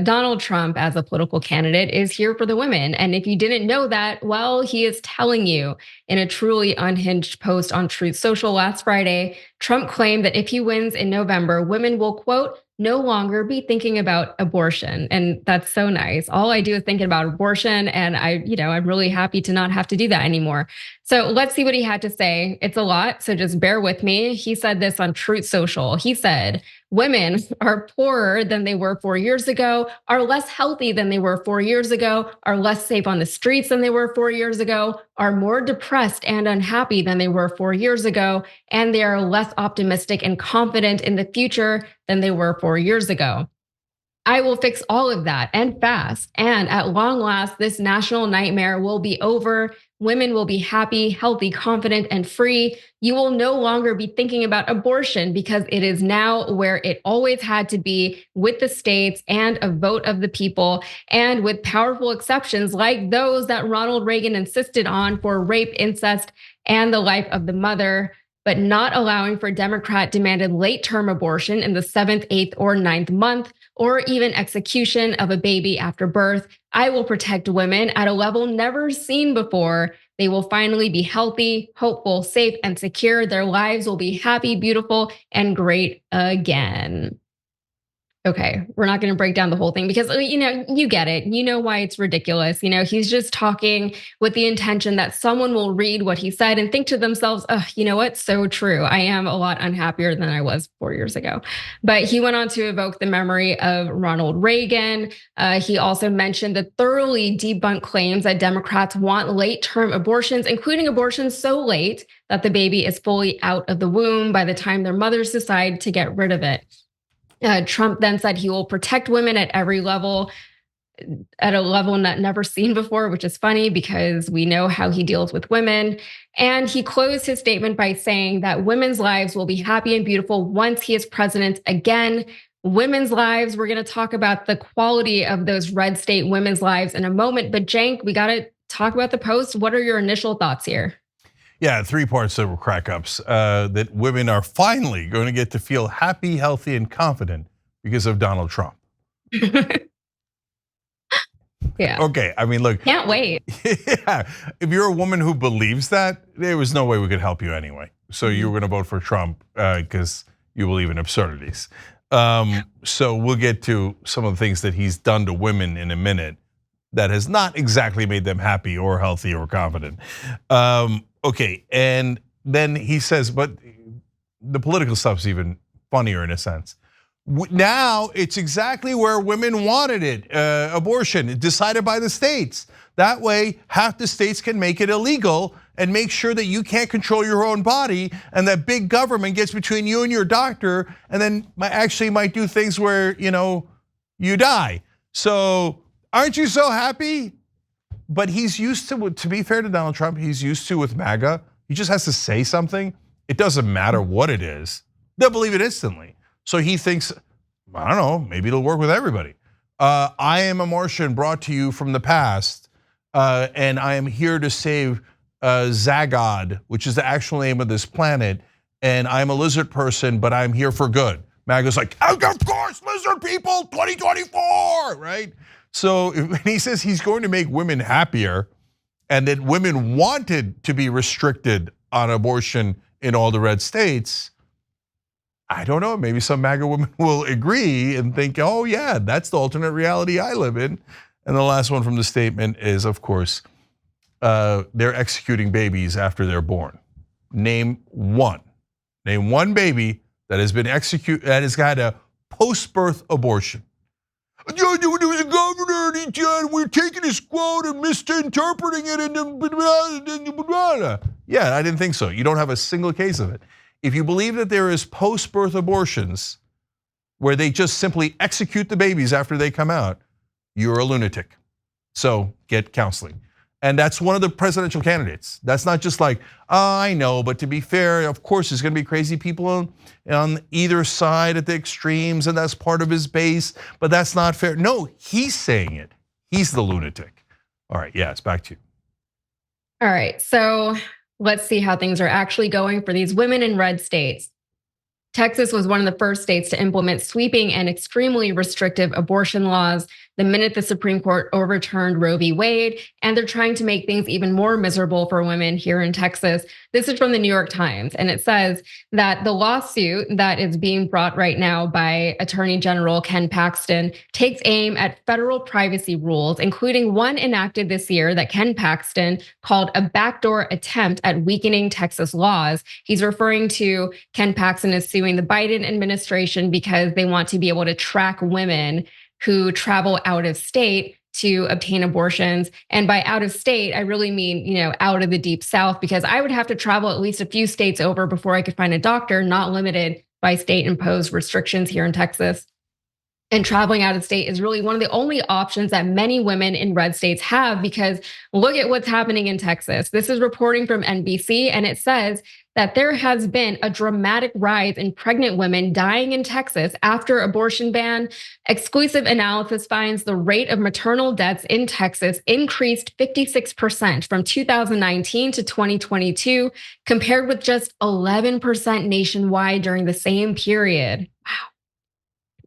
Donald Trump, as a political candidate, is here for the women. And if you didn't know that, well, he is telling you. In a truly unhinged post on Truth Social last Friday, Trump claimed that if he wins in November, women will, quote, no longer be thinking about abortion. And that's so nice. All I do is thinking about abortion. And I'm really happy to not have to do that anymore. So let's see what he had to say. It's a lot. So just bear with me. He said this on Truth Social. He said, women are poorer than they were 4 years ago, are less healthy than they were 4 years ago, are less safe on the streets than they were 4 years ago, are more depressed and unhappy than they were 4 years ago, and they are less optimistic and confident in the future than they were 4 years ago. I will fix all of that and fast. And at long last, this national nightmare will be over. Women will be happy, healthy, confident, and free. You will no longer be thinking about abortion because it is now where it always had to be, with the states and a vote of the people, and with powerful exceptions like those that Ronald Reagan insisted on for rape, incest, and the life of the mother, but not allowing for Democrat demanded late term abortion in the 7th, 8th, or 9th month, or even execution of a baby after birth. I will protect women at a level never seen before. They will finally be healthy, hopeful, safe, and secure. Their lives will be happy, beautiful, and great again. Okay, we're not going to break down the whole thing because, you get it. You know why it's ridiculous. He's just talking with the intention that someone will read what he said and think to themselves, oh, you know what? So true. I am a lot unhappier than I was 4 years ago. But he went on to evoke the memory of Ronald Reagan. He also mentioned the thoroughly debunked claims that Democrats want late term abortions, including abortions so late that the baby is fully out of the womb by the time their mothers decide to get rid of it. Trump then said he will protect women at every level, at a level not never seen before, which is funny because we know how he deals with women. And he closed his statement by saying that women's lives will be happy and beautiful once he is president again. Women's lives, we're going to talk about the quality of those red state women's lives in a moment. But Cenk, we got to talk about the post. What are your initial thoughts here? Yeah, 3 parts that were crack-ups. That women are finally going to get to feel happy, healthy, and confident because of Donald Trump. Yeah. Okay, I mean, look. Can't wait. Yeah, if you're a woman who believes that, there was no way we could help you anyway. So you were going to vote for Trump because you believe in absurdities. So we'll get to some of the things that he's done to women in a minute that has not exactly made them happy or healthy or confident. Okay, and then he says, but the political stuff's even funnier in a sense. Now it's exactly where women wanted it, abortion, decided by the states. That way, half the states can make it illegal and make sure that you can't control your own body and that big government gets between you and your doctor and then actually might do things where, you die. So aren't you so happy? But he's used to be fair to Donald Trump, he's used to with MAGA. He just has to say something. It doesn't matter what it is. They'll believe it instantly. So he thinks, I don't know, maybe it'll work with everybody. I am a Martian brought to you from the past, and I am here to save Zagod, which is the actual name of this planet. And I'm a lizard person, but I'm here for good. MAGA's like, of course, lizard people, 2024, right? So when he says he's going to make women happier and that women wanted to be restricted on abortion in all the red states, I don't know, maybe some MAGA women will agree and think, oh yeah, that's the alternate reality I live in. And the last one from the statement is, of course, they're executing babies after they're born. Name one baby that has been executed, that has had a post-birth abortion. There was a governor and we're taking his quote and misinterpreting it and yeah, I didn't think so. You don't have a single case of it. If you believe that there is post-birth abortions where they just simply execute the babies after they come out, you're a lunatic. So get counseling. And that's one of the presidential candidates. That's not just like, oh, I know, but to be fair, of course, there's gonna be crazy people on either side at the extremes, and that's part of his base, but that's not fair. No, he's saying it. He's the lunatic. All right, yeah, it's back to you. All right, so let's see how things are actually going for these women in red states. Texas was one of the first states to implement sweeping and extremely restrictive abortion laws the minute the Supreme Court overturned Roe v. Wade, and they're trying to make things even more miserable for women here in Texas. This is from the New York Times, and it says that the lawsuit that is being brought right now by Attorney General Ken Paxton takes aim at federal privacy rules, including one enacted this year that Ken Paxton called a backdoor attempt at weakening Texas laws. He's referring to Ken Paxton as suing the Biden administration because they want to be able to track women who travel out of state to obtain abortions. And by out of state, I really mean, out of the deep South, because I would have to travel at least a few states over before I could find a doctor, not limited by state imposed restrictions here in Texas. And traveling out of state is really one of the only options that many women in red states have, because look at what's happening in Texas. This is reporting from NBC, and it says that there has been a dramatic rise in pregnant women dying in Texas after abortion ban. Exclusive analysis finds the rate of maternal deaths in Texas increased 56% from 2019 to 2022, compared with just 11% nationwide during the same period. Wow.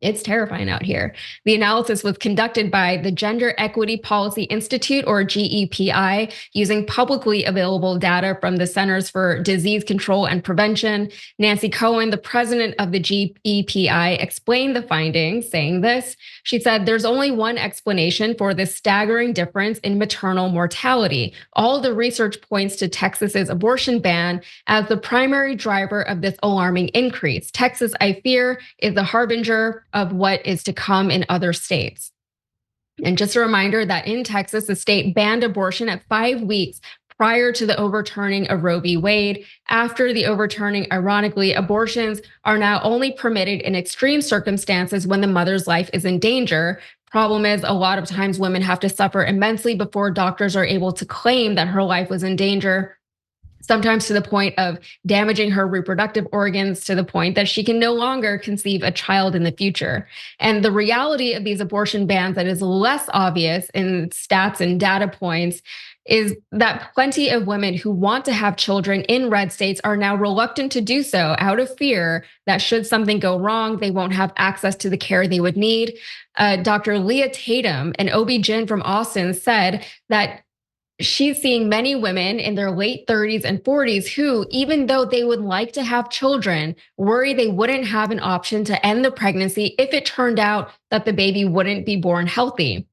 It's terrifying out here. The analysis was conducted by the Gender Equity Policy Institute, or GEPI, using publicly available data from the Centers for Disease Control and Prevention. Nancy Cohen, the president of the GEPI, explained the findings, saying this. She said, "There's only one explanation for this staggering difference in maternal mortality. All the research points to Texas's abortion ban as the primary driver of this alarming increase. Texas, I fear, is the harbinger of what is to come in other states." And just a reminder that in Texas, the state banned abortion at 5 weeks prior to the overturning of Roe v. Wade. After the overturning, ironically, abortions are now only permitted in extreme circumstances when the mother's life is in danger. Problem is, a lot of times women have to suffer immensely before doctors are able to claim that her life was in danger, sometimes to the point of damaging her reproductive organs to the point that she can no longer conceive a child in the future. And the reality of these abortion bans that is less obvious in stats and data points is that plenty of women who want to have children in red states are now reluctant to do so out of fear that should something go wrong, they won't have access to the care they would need. Dr. Leah Tatum, an OB-GYN from Austin, said that she's seeing many women in their late 30s and 40s who, even though they would like to have children, worry they wouldn't have an option to end the pregnancy if it turned out that the baby wouldn't be born healthy.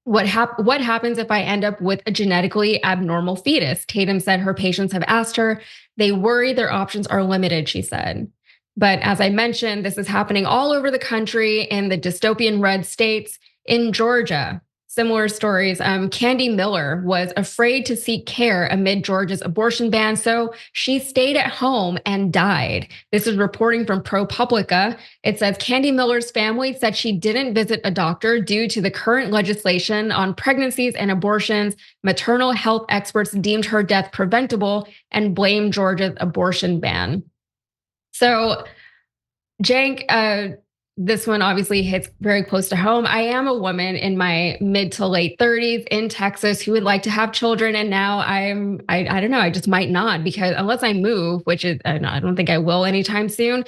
What happens if I end up with a genetically abnormal fetus? Tatum said her patients have asked her. They worry their options are limited, she said. But as I mentioned, this is happening all over the country in the dystopian red states. In Georgia, similar stories. Candy Miller was afraid to seek care amid Georgia's abortion ban, so she stayed at home and died. This is reporting from ProPublica. It says Candy Miller's family said she didn't visit a doctor due to the current legislation on pregnancies and abortions. Maternal health experts deemed her death preventable and blamed Georgia's abortion ban. So, Cenk, this one obviously hits very close to home. I am a woman in my mid to late 30s in Texas who would like to have children. And now I don't know, I just might not, because unless I move, which is, I don't think I will anytime soon,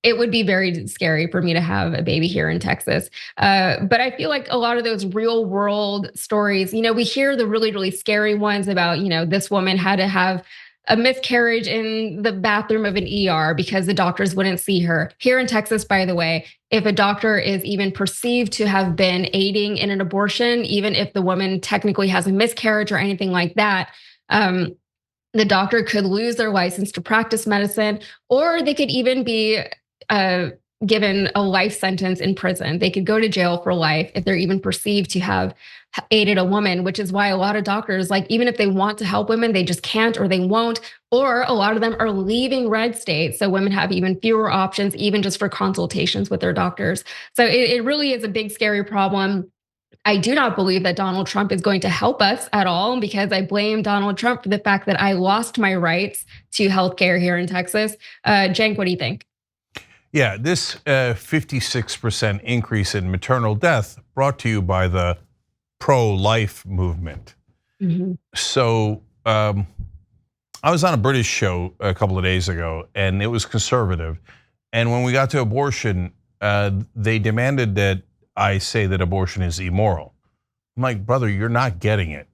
it would be very scary for me to have a baby here in Texas. But I feel like a lot of those real world stories, we hear the really, really scary ones about, this woman had to have a miscarriage in the bathroom of an ER because the doctors wouldn't see her. Here in Texas, by the way, if a doctor is even perceived to have been aiding in an abortion, even if the woman technically has a miscarriage or anything like that, the doctor could lose their license to practice medicine, or they could even be given a life sentence in prison. They could go to jail for life if they're even perceived to have aided a woman, which is why a lot of doctors, like, even if they want to help women, they just can't or they won't, or a lot of them are leaving red states. So women have even fewer options, even just for consultations with their doctors. So it really is a big, scary problem. I do not believe that Donald Trump is going to help us at all, because I blame Donald Trump for the fact that I lost my rights to healthcare here in Texas. Cenk, what do you think? Yeah, this 56% increase in maternal death brought to you by the pro-life movement. Mm-hmm. So I was on a British show a couple of days ago, and it was conservative. And when we got to abortion, they demanded that I say that abortion is immoral. I'm like, brother, you're not getting it.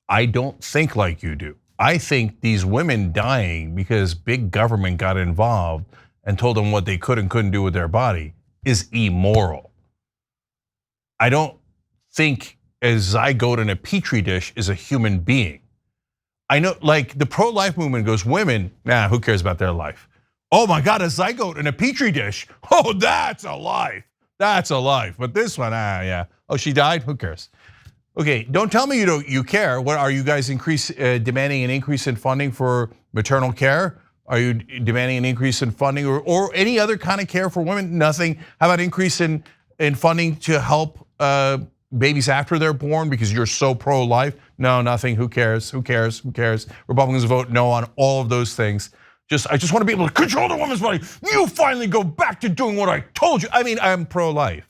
I don't think like you do. I think these women dying because big government got involved and told them what they could and couldn't do with their body is immoral. I don't think a zygote in a petri dish is a human being. I know, like the pro-life movement goes, women, nah, who cares about their life? Oh my God, a zygote in a petri dish. Oh, that's a life. That's a life. But this one, yeah. Oh, she died. Who cares? Okay, don't tell me you care. What are you guys demanding an increase in funding for maternal care? Are you demanding an increase in funding or any other kind of care for women? Nothing. How about increase in funding to help babies after they're born because you're so pro-life? No, nothing. Who cares? Who cares? Who cares? Republicans vote no on all of those things. I just want to be able to control the woman's body. You finally go back to doing what I told you. I mean, I'm pro-life.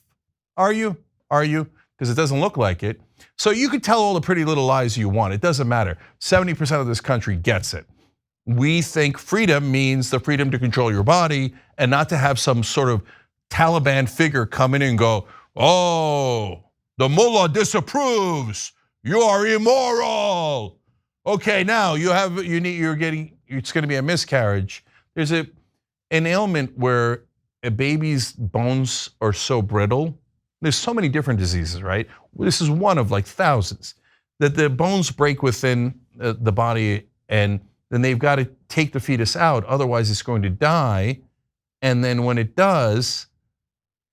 Are you? Are you? Because it doesn't look like it. So you could tell all the pretty little lies you want. It doesn't matter. 70% of this country gets it. We think freedom means the freedom to control your body and not to have some sort of Taliban figure come in and go, oh, the mullah disapproves. You are immoral. Okay, now it's going to be a miscarriage. There's an ailment where a baby's bones are so brittle. There's so many different diseases, right? This is one of like thousands that the bones break within the body, and then they've got to take the fetus out. Otherwise, it's going to die. And then when it does,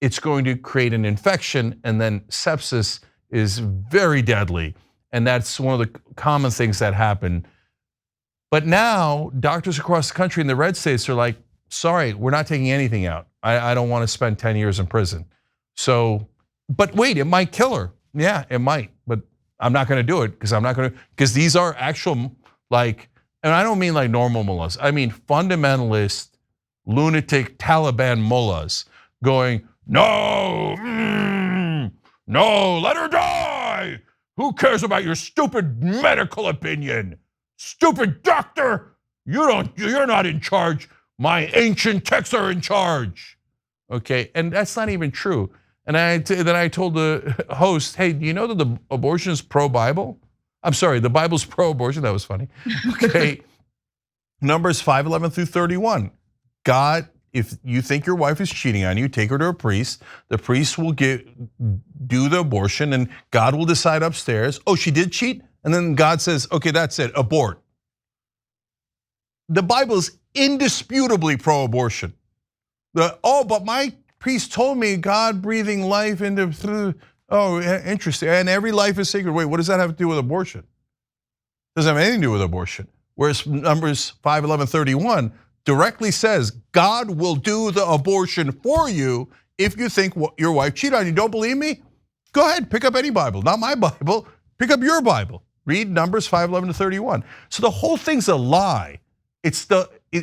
it's going to create an infection, and then sepsis is very deadly. And that's one of the common things that happen. But now doctors across the country in the red states are like, sorry, we're not taking anything out. I don't want to spend 10 years in prison. So, but wait, it might kill her. Yeah, it might, but I'm not going to do it because these are actual like, and I don't mean like normal mullahs. I mean fundamentalist, lunatic Taliban mullahs going, no, no, let her die. Who cares about your stupid medical opinion? Stupid doctor, you're not in charge. My ancient texts are in charge. Okay, and that's not even true. And then I told the host, hey, do you know that the abortion is pro-Bible? I'm sorry, the Bible's pro-abortion, that was funny. Okay, Numbers 5:11 through 31. God, if you think your wife is cheating on you, take her to a priest. The priest will do the abortion and God will decide upstairs, oh, she did cheat? And then God says, okay, that's it, abort. The Bible is indisputably pro-abortion. But my priest told me God breathing life into, oh, interesting. And every life is sacred. Wait, what does that have to do with abortion? Doesn't have anything to do with abortion. Whereas Numbers 5:11-31 directly says God will do the abortion for you if you think your wife cheated on you. Don't believe me? Go ahead, pick up any Bible. Not my Bible, pick up your Bible. Read Numbers 5:11-31. So the whole thing's a lie.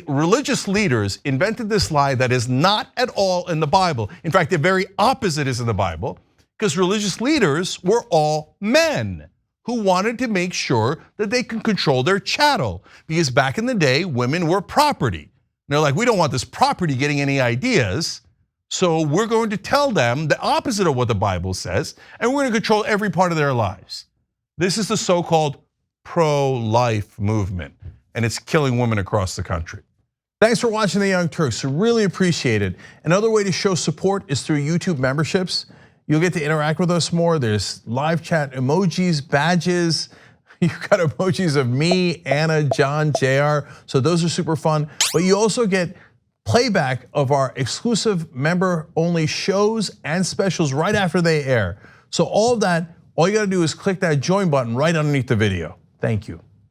Religious leaders invented this lie that is not at all in the Bible. In fact, the very opposite is in the Bible, because religious leaders were all men who wanted to make sure that they can control their chattel. Because back in the day, women were property. And they're like, we don't want this property getting any ideas, so we're going to tell them the opposite of what the Bible says, and we're going to control every part of their lives. This is the so-called pro-life movement, and it's killing women across the country. Thanks for watching The Young Turks, I really appreciate it. Another way to show support is through YouTube memberships. You'll get to interact with us more. There's live chat emojis, badges. You've got emojis of me, Anna, John, JR. So those are super fun. But you also get playback of our exclusive member-only shows and specials right after they air. So all of that, all you gotta do is click that join button right underneath the video. Thank you.